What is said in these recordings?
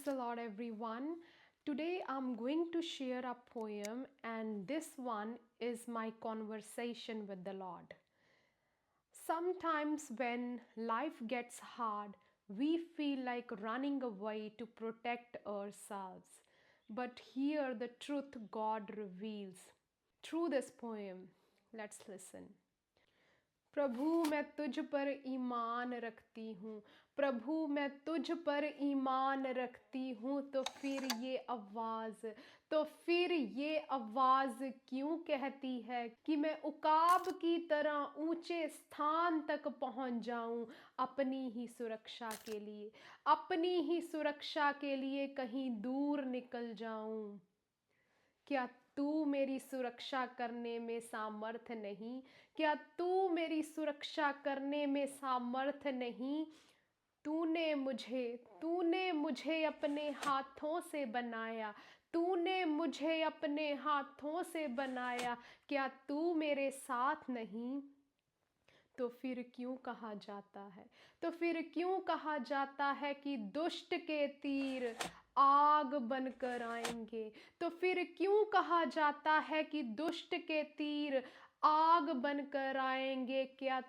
the Lord, everyone. Today I'm going to share a poem, and this one is my conversation with the Lord. Sometimes, when life gets hard, we feel like running away to protect ourselves. But here, the truth God reveals through this poem. Let's listen. प्रभु मैं तुझ पर ईमान रखती हूँ, प्रभु मैं तुझ पर ईमान रखती हूँ। तो फिर ये आवाज़ क्यों कहती है कि मैं उकाब की तरह ऊंचे स्थान तक पहुँच जाऊँ अपनी ही सुरक्षा के लिए, अपनी ही सुरक्षा के लिए कहीं दूर निकल जाऊँ। क्या तू मेरी सुरक्षा करने में सामर्थ नहीं? क्या तू मेरी सुरक्षा करने में सामर्थ नहीं? तूने मुझे अपने हाथों से बनाया, तूने मुझे अपने हाथों से बनाया। क्या तू मेरे साथ नहीं? तो फिर क्यों कहा जाता है, तो फिर क्यों कहा जाता है कि दुष्ट के तीर आग बनकर आएंगे? तो फिर क्यों कहा जाता है कि दुष्ट के तीर आग बनकर आएंगे? क्या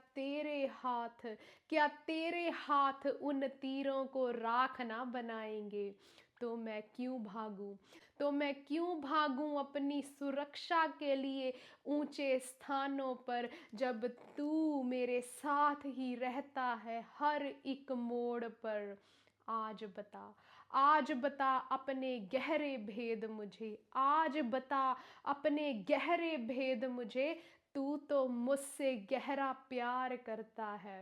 तेरे हाथ उन तीरों को राख ना बनाएंगे? तो मैं क्यों भागूं, तो मैं क्यों भागूं अपनी सुरक्षा के लिए ऊंचे स्थानों पर, जब तू मेरे साथ ही रहता है हर एक मोड़ पर। आज बता अपने गहरे भेद मुझे, आज बता अपने गहरे भेद मुझे। तू तो मुझसे गहरा प्यार करता है।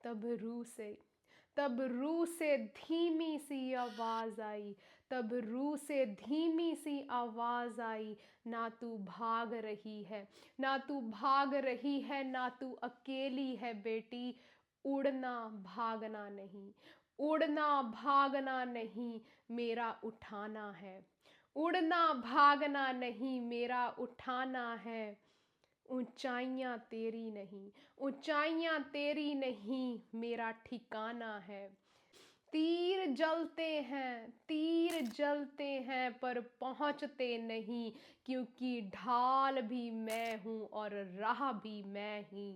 तब रू से धीमी सी आवाज आई, तब रू से धीमी सी आवाज आई। ना तू भाग रही है, ना तू भाग रही है, ना तू अकेली है बेटी। उड़ना भागना नहीं, उड़ना भागना नहीं, मेरा उठाना है। उड़ना भागना नहीं, मेरा उठाना है। ऊंचाइयां तेरी नहीं, ऊंचाइयां तेरी नहीं, मेरा ठिकाना है। तीर जलते हैं पर पहुंचते नहीं, क्योंकि ढाल भी मैं हूं और राह भी मैं ही।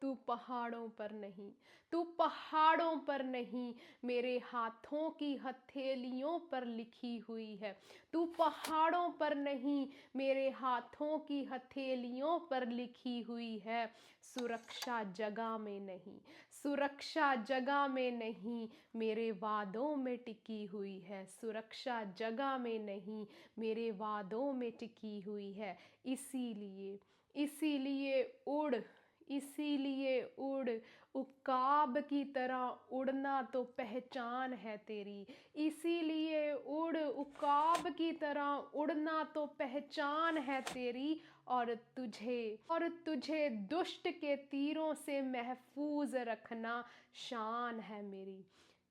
तू पहाड़ों पर नहीं, तू पहाड़ों पर नहीं, मेरे हाथों की हथेलियों पर लिखी हुई है। तू पहाड़ों पर नहीं, मेरे हाथों की हथेलियों पर लिखी हुई है। सुरक्षा जगह में नहीं, सुरक्षा जगह में नहीं, मेरे वादों में टिकी हुई है। सुरक्षा जगह में नहीं, मेरे वादों में टिकी हुई है। इसीलिए उड़, उकाब की तरह उड़ना तो पहचान है तेरी। इसीलिए उड़, उकाब की तरह उड़ना तो पहचान है तेरी। और तुझे दुष्ट के तीरों से महफूज रखना शान है मेरी।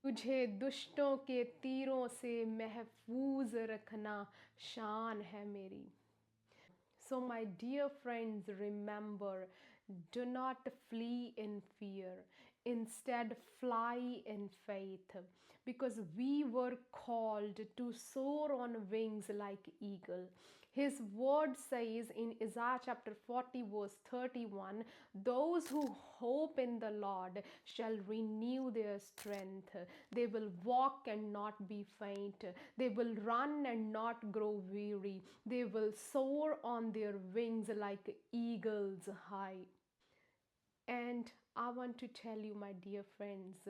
तुझे दुष्टों के तीरों से महफूज रखना शान है मेरी। So, my dear friends, remember, do not flee in fear. Instead, fly in faith, because we were called to soar on wings like eagle. His word says in Isaiah chapter 40, verse 31, those who hope in the Lord shall renew their strength. They will walk and not be faint. They will run and not grow weary. They will soar on their wings like eagles high. And I want to tell you, my dear friends,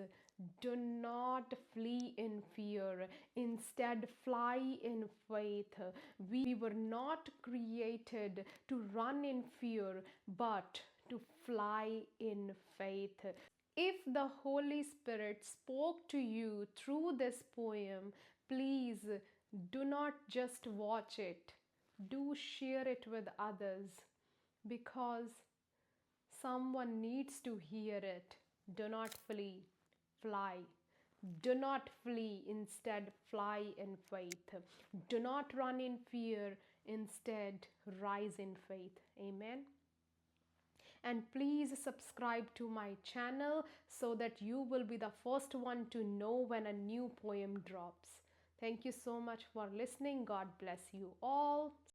do not flee in fear. Instead, fly in faith. We were not created to run in fear, but to fly in faith. If the Holy Spirit spoke to you through this poem, please do not just watch it, do share it with others, because someone needs to hear it. Do not flee, fly. Do not flee, instead, fly in faith. Do not run in fear, instead, rise in faith. Amen. And please subscribe to my channel so that you will be the first one to know when a new poem drops. Thank you so much for listening. God bless you all.